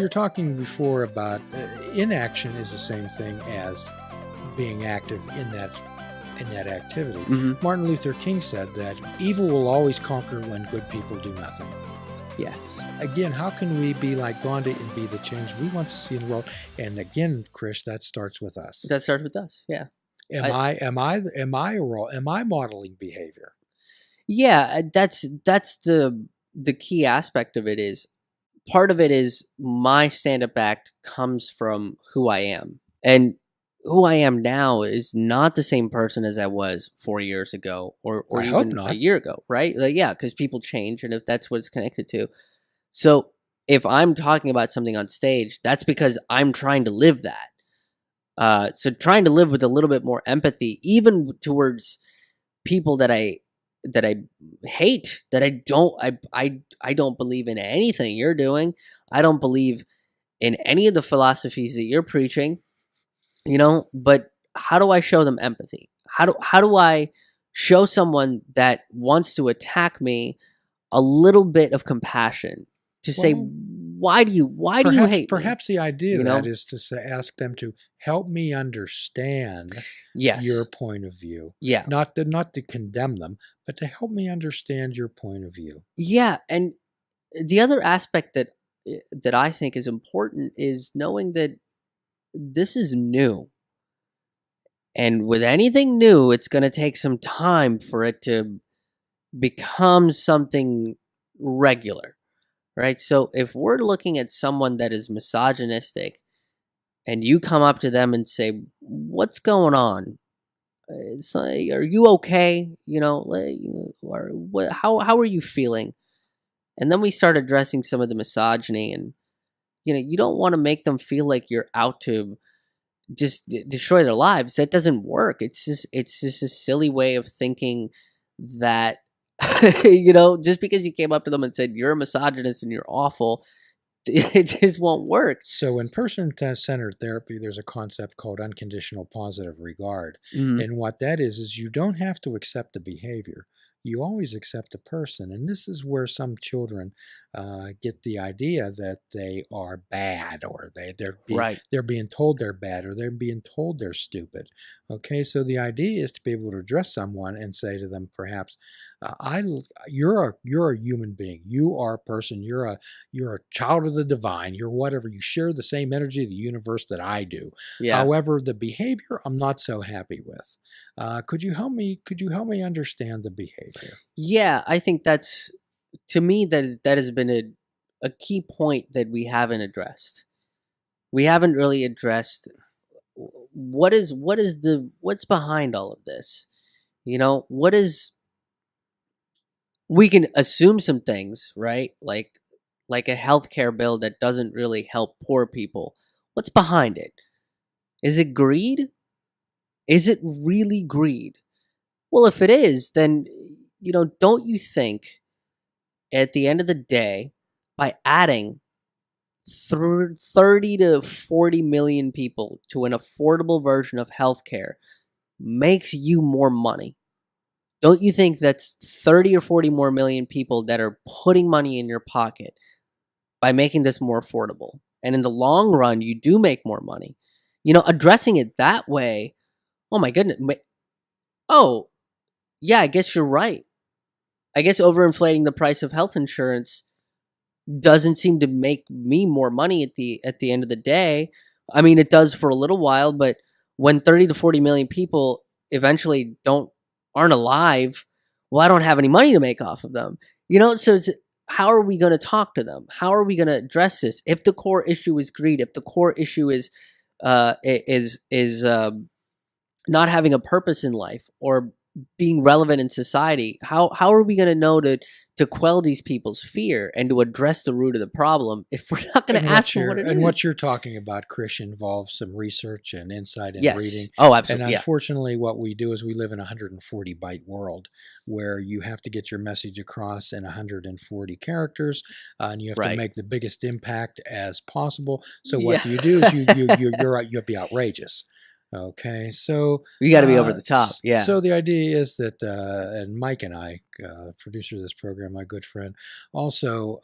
were talking before about inaction is the same thing as being active in that activity. Martin Luther King said that evil will always conquer when good people do nothing. Yes. Again, how can we be like Gandhi and be the change we want to see in the world? And again, Krish, that starts with us. That starts with us. Yeah. Am I modeling behavior? Yeah, that's the key aspect of it. Is part of it is my stand-up act comes from who I am, and who I am now is not the same person as I was 4 years ago, or even a year ago, right? Like, yeah, because people change, and if that's what it's connected to. So if I'm talking about something on stage, that's because I'm trying to live that. So trying to live with a little bit more empathy, even towards people that I hate, that I don't believe in anything you're doing. I don't believe in any of the philosophies that you're preaching. But how do I show them empathy? How do I show someone that wants to attack me a little bit of compassion to say, why do you hate me? Perhaps the idea of that is to ask them to help me understand your point of view. Yeah. Not to condemn them, but to help me understand your point of view. Yeah. And the other aspect that I think is important is knowing that this is new. And with anything new, it's going to take some time for it to become something regular, right? So if we're looking at someone that is misogynistic and you come up to them and say, what's going on? It's like, are you okay? How are you feeling? And then we start addressing some of the misogyny, and you don't want to make them feel like you're out to just destroy their lives. That doesn't work. It's just a silly way of thinking that just because you came up to them and said you're a misogynist and you're awful, it just won't work. So in person-centered therapy, there's a concept called unconditional positive regard. And what that is you don't have to accept the behavior. You always accept the person. And this is where some children get the idea that they are bad, or they're being told they're bad, or they're being told they're stupid. Okay, so the idea is to be able to address someone and say to them, perhaps, you're a human being. You are a person. You're a child of the divine. You're whatever. You share the same energy of the universe that I do. Yeah. However, the behavior I'm not so happy with. Could you help me understand the behavior? Yeah, I think that's, to me, that has been a key point that we haven't addressed. We haven't really addressed what's behind all of this. We can assume some things, right? Like a healthcare bill that doesn't really help poor people. What's behind it? Is it greed? Is it really greed? Well, if it is, then, don't you think at the end of the day, by adding 30 to 40 million people to an affordable version of healthcare makes you more money? Don't you think that's 30 or 40 more million people that are putting money in your pocket by making this more affordable? And in the long run, you do make more money. Addressing it that way, oh my goodness. Oh, yeah, I guess you're right. I guess overinflating the price of health insurance doesn't seem to make me more money at the end of the day. I mean, it does for a little while, but when 30 to 40 million people eventually aren't alive, well, I don't have any money to make off of them. So how are we going to talk to them? How are we going to address this? If the core issue is greed, if the core issue is not having a purpose in life or being relevant in society, how are we going to know to quell these people's fear and to address the root of the problem if we're not going to ask them what it is? And what you're talking about, Krish, involves some research and insight and reading. Oh, absolutely. And unfortunately, what we do is we live in a 140-byte world where you have to get your message across in 140 characters, and you have to make the biggest impact as possible. So what you do is you'll be outrageous. Okay, so You got to be over the top. Yeah. so the idea is that, and Mike and I, producer of this program, my good friend, also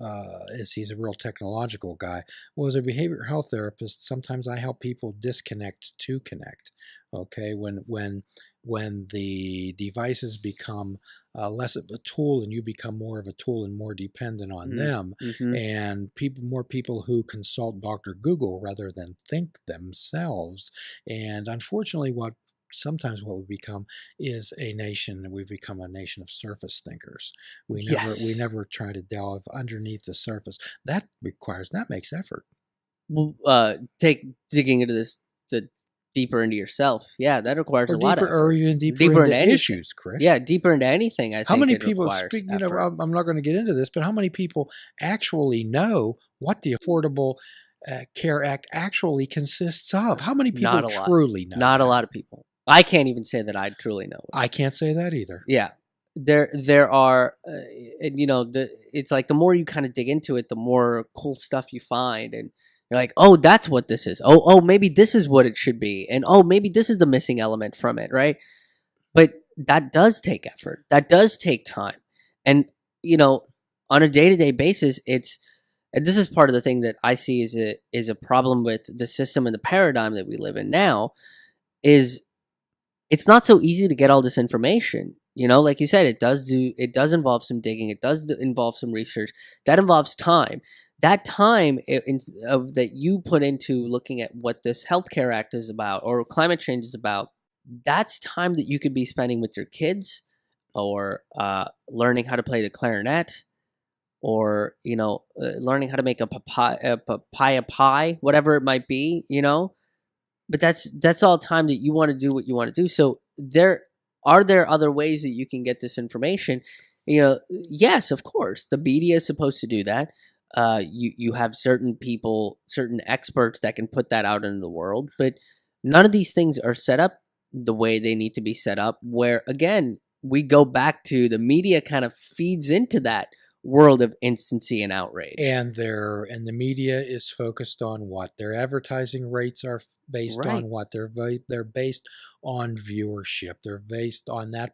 is he's a real technological guy. Well, as a behavioral health therapist, sometimes I help people disconnect to connect. Okay, when the devices become less of a tool and you become more of a tool and more dependent on them, Mm-hmm. and more people who consult Dr. Google rather than think themselves. And unfortunately, sometimes what we become is we've become a nation of surface thinkers. We Yes. never try to delve underneath the surface. That makes effort. Well, digging into this, the deeper into yourself. Yeah, that requires Or a lot of effort. even deeper Deeper into into anything. issues, Krish. Yeah, deeper into anything. I How think many it people requires speak? effort. I'm not going to get into this, but how many people actually know what the Affordable Care Act actually consists of? How many people Not a lot. truly know Not a that? lot of people. I can't even say that I truly know it. I can't say that either. Yeah, there are, and it's like the more you kind of dig into it, the more cool stuff you find, and you're like, oh, that's what this is. Oh, maybe this is what it should be, and oh, maybe this is the missing element from it, right? But that does take effort. That does take time, and on a day to day basis, and this is part of the thing that I see is a problem with the system and the paradigm that we live in now is it's not so easy to get all this information. Like you said, it does involve some digging. It does involve some research. That involves time. That time that you put into looking at what this healthcare act is about or climate change is about, that's time that you could be spending with your kids or learning how to play the clarinet or learning how to make a papaya pie, whatever it might be. But that's all time that you want to do what you want to do. So there other ways that you can get this information. Yes, of course, the media is supposed to do that. You have certain people, certain experts that can put that out into the world, but none of these things are set up the way they need to be set up. Where again, we go back to the media kind of feeds into that world of instancy and outrage. And the media is focused on what their advertising rates are based Right. on, what they're based on viewership. They're based on that,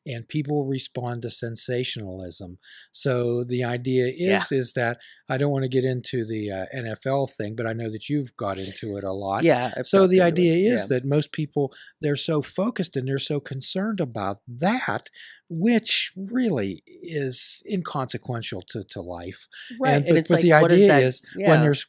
and people respond to sensationalism. So the idea is that I don't want to get into the NFL thing, but I know that you've got into it a lot. Yeah. So the idea is that most people, they're so focused and they're so concerned about that, which really is inconsequential to life. Right. But it's like, the what is idea that? is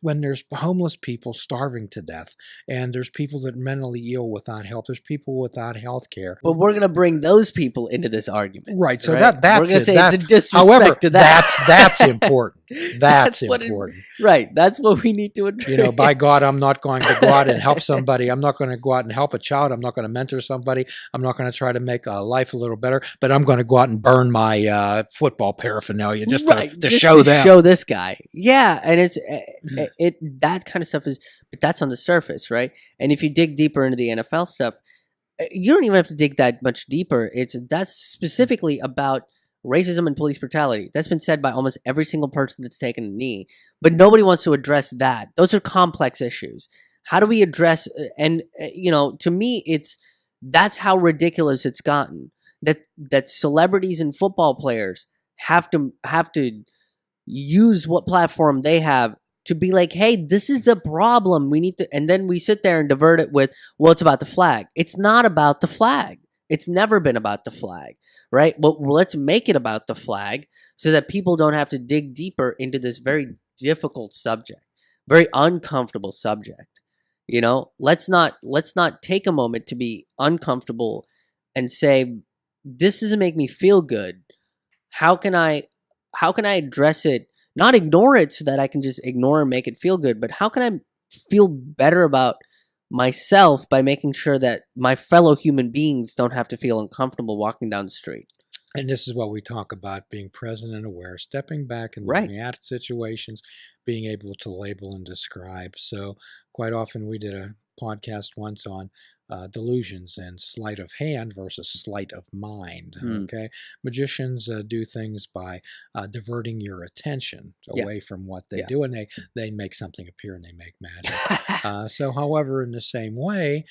when there's homeless people starving to death, and there's people that are mentally ill without help, there's people without health care. But we're gonna bring those people into this argument, right? So right? that's we're gonna it. say it's a disrespect however, to that. that's important. That's important. Right. That's what we need to address. By God, I'm not going to go out and help somebody. I'm not going to go out and help a child. I'm not going to mentor somebody. I'm not going to try to make a life a little better. But I'm going to go out and burn my football paraphernalia just to show them. Show this guy. Yeah, and it's that kind of stuff is, but that's on the surface, right? And if you dig deeper into the NFL stuff, you don't even have to dig that much deeper. That's specifically about racism and police brutality. That's been said by almost every single person that's taken a knee, but nobody wants to address that. Those are complex issues. How do we address? And to me, that's how ridiculous it's gotten. That celebrities and football players have to use what platform they have to be like, hey, this is a problem. We need to, and then we sit there and divert it with, well, it's about the flag. It's not about the flag. It's never been about the flag, right? But let's make it about the flag so that people don't have to dig deeper into this very difficult subject, very uncomfortable subject. Let's not take a moment to be uncomfortable and say, this doesn't make me feel good. How can I address it? Not ignore it so that I can just ignore and make it feel good, but how can I feel better about myself by making sure that my fellow human beings don't have to feel uncomfortable walking down the street? And this is what we talk about, being present and aware, stepping back and looking at situations, being able to label and describe. So quite often we did a podcast once on delusions and sleight of hand versus sleight of mind. Okay, magicians do things by diverting your attention away from what they do, and they make something appear and they make magic. So, however, in the same way,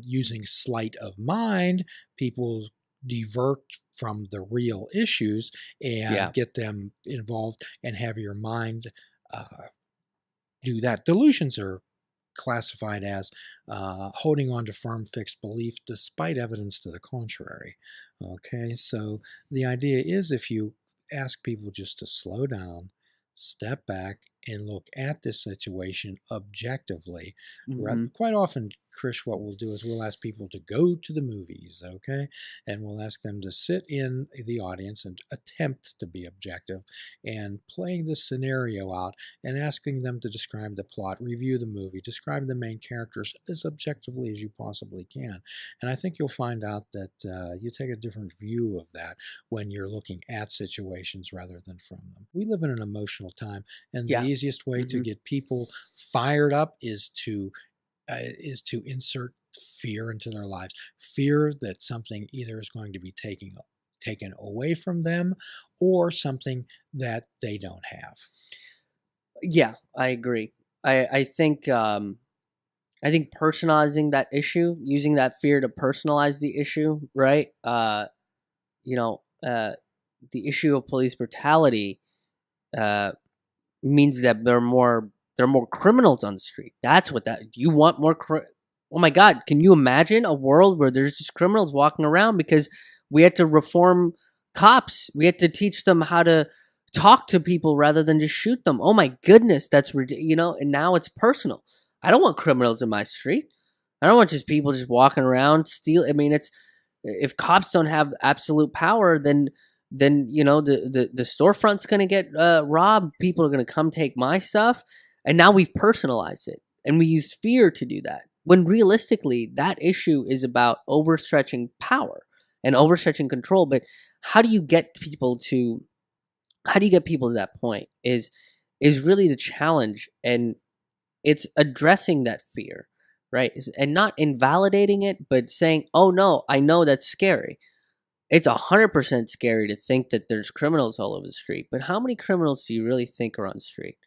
using sleight of mind, people divert from the real issues and get them involved and have your mind do that. Delusions are classified as holding on to firm fixed belief despite evidence to the contrary. Okay, so the idea is if you ask people just to slow down, step back, and look at this situation objectively. Quite often, Krish, what we'll do is we'll ask people to go to the movies, okay? And we'll ask them to sit in the audience and attempt to be objective and playing the scenario out and asking them to describe the plot, review the movie, describe the main characters as objectively as you possibly can. And I think you'll find out that you take a different view of that when you're looking at situations rather than from them. We live in an emotional time, and the easiest way to get people fired up is to insert fear into their lives. Fear that something either is going to be taken away from them or something that they don't have. Yeah, I agree. I think personalizing that issue, using that fear to personalize the issue, right? The issue of police brutality means that there are more criminals on the street. That's what that. Do you want more? Oh my God! Can you imagine a world where there's just criminals walking around because we had to reform cops? We had to teach them how to talk to people rather than just shoot them. Oh my goodness, that's ridiculous. And now it's personal. I don't want criminals in my street. I don't want just people just walking around steal. I mean, it's if cops don't have absolute power, then the storefront's going to get robbed. People are going to come take my stuff. And now we've personalized it. And we used fear to do that. When realistically, that issue is about overstretching power and overstretching control. But how do you get people to that point is really the challenge. And it's addressing that fear, right? And not invalidating it, but saying, oh no, I know that's scary. It's 100% scary to think that there's criminals all over the street. But how many criminals do you really think are on the street?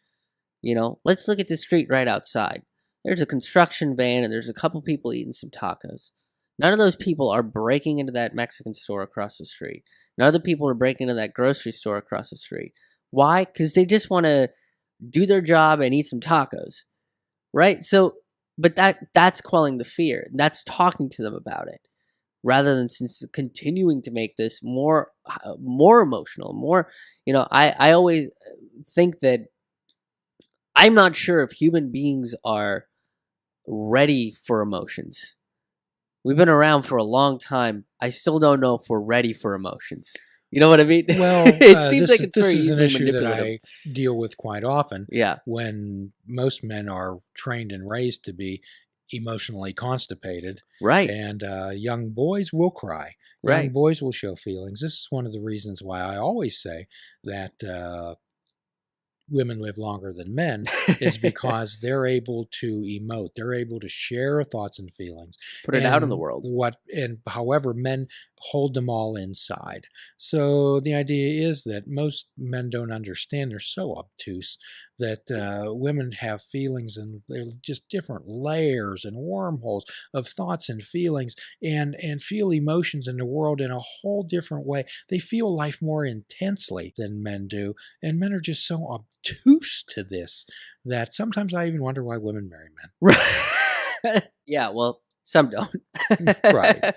Let's look at the street right outside. There's a construction van and there's a couple people eating some tacos. None of those people are breaking into that Mexican store across the street. None of the people are breaking into that grocery store across the street. Why? Because they just want to do their job and eat some tacos, right? So, but that's quelling the fear. That's talking to them about it, rather than continuing to make this more emotional, more. I always think that I'm not sure if human beings are ready for emotions. We've been around for a long time. I still don't know if we're ready for emotions. You know what I mean? Well, it seems like it's this very is an issue that manipulative. I deal with quite often. Yeah. When most men are trained and raised to be emotionally constipated. Right. And young boys will cry. Right. Young boys will show feelings. This is one of the reasons why I always say that women live longer than men is because they're able to emote. They're able to share thoughts and feelings. Put it out in the world. However, men hold them all inside. So the idea is that most men don't understand. They're so obtuse that women have feelings and they're just different layers and wormholes of thoughts and feelings and feel emotions in the world in a whole different way. They feel life more intensely than men do. And men are just so obtuse to this that sometimes I even wonder why women marry men. Yeah, well, some don't. Right.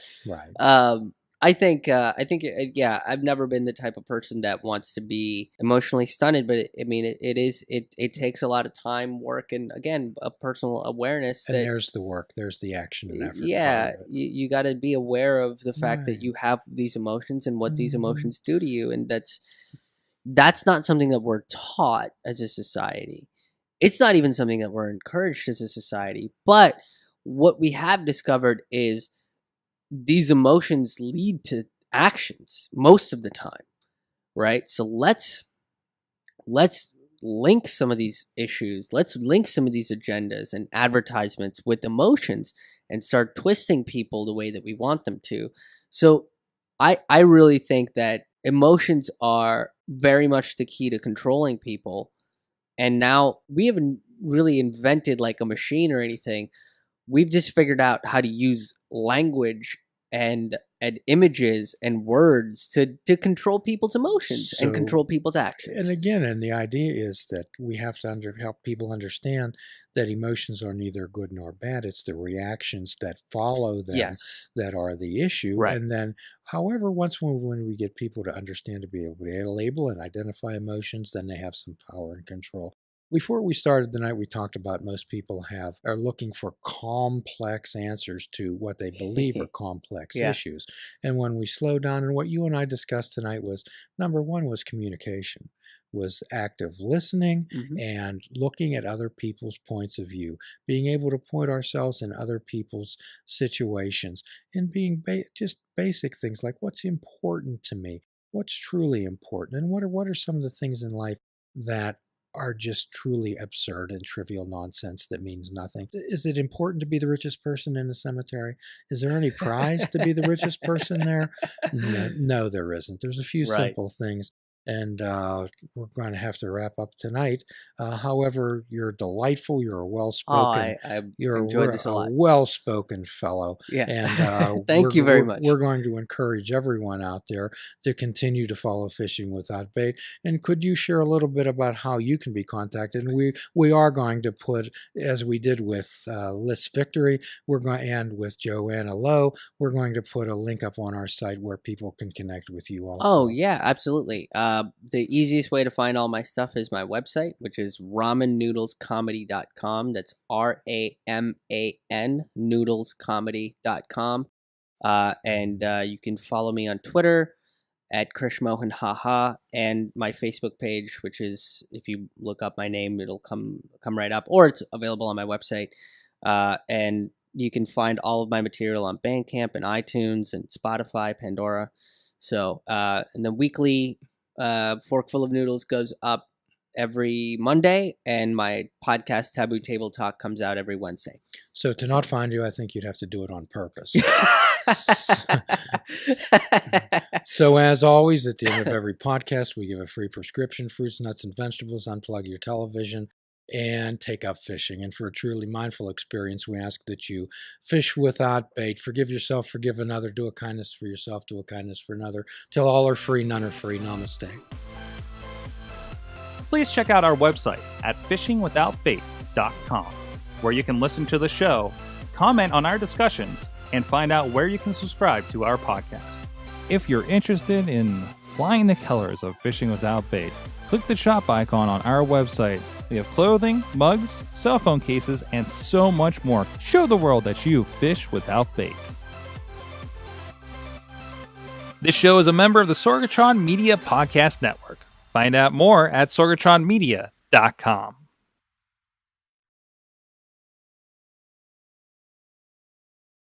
I think, I've never been the type of person that wants to be emotionally stunted, but it takes a lot of time, work, and again, a personal awareness. And there's the work, there's the action and effort. Yeah, you got to be aware of the fact that you have these emotions and what these emotions do to you, and that's not something that we're taught as a society. It's not even something that we're encouraged as a society. But what we have discovered is these emotions lead to actions most of the time, right? So let's link some of these issues. Let's link some of these agendas and advertisements with emotions and start twisting people the way that we want them to. So I really think that emotions are very much the key to controlling people. And now we haven't really invented like a machine or anything. We've just figured out how to use language and images and words to control people's emotions and control people's actions. And the idea is that we have to help people understand that emotions are neither good nor bad. It's the reactions that follow them that are the issue. Right. And then, however, when we get people to understand to be able to label and identify emotions, then they have some power and control. Before we started the night, we talked about most people are looking for complex answers to what they believe are complex issues. And when we slow down, and what you and I discussed tonight was, number one was communication, was active listening and looking at other people's points of view, being able to point ourselves in other people's situations, and being just basic things like what's important to me, what's truly important, and what are some of the things in life that are just truly absurd and trivial nonsense that means nothing. Is it important to be the richest person in a cemetery? Is there any prize to be the richest person there? No, there isn't. There's a few simple things. And we're going to have to wrap up tonight. However, you're delightful. You're a well-spoken. I enjoyed this a lot. Well-spoken fellow. Yeah. And thank you very much. We're going to encourage everyone out there to continue to follow Fishing Without Bait. And could you share a little bit about how you can be contacted? And we are going to put, as we did with Liz Victory, and with Joanna Lowe, we're going to put a link up on our site where people can connect with you also. Oh yeah, absolutely. The easiest way to find all my stuff is my website, which is ramennoodlescomedy.com. That's RAMAN noodlescomedy.com. And you can follow me on Twitter at Krish Mohan haha, and my Facebook page, which is, if you look up my name, it'll come right up, or it's available on my website. And you can find all of my material on Bandcamp and iTunes and Spotify, Pandora. So, and the weekly Forkful of Noodles goes up every Monday, and my podcast Taboo Table Talk comes out every Wednesday. So to not find you, I think you'd have to do it on purpose. So as always, at the end of every podcast, we give a free prescription: fruits, nuts, and vegetables. Unplug your television and take up fishing. And for a truly mindful experience, we ask that you fish without bait. Forgive yourself, forgive another, do a kindness for yourself, do a kindness for another. Till all are free, none are free. Namaste. Please check out our website at fishingwithoutbait.com, where you can listen to the show, comment on our discussions, and find out where you can subscribe to our podcast. If you're interested in flying the colors of Fishing Without Bait, click the shop icon on our website. We have clothing, mugs, cell phone cases, and so much more. Show the world that you fish without bait. This show is a member of the Sorgatron Media Podcast Network. Find out more at sorgatronmedia.com.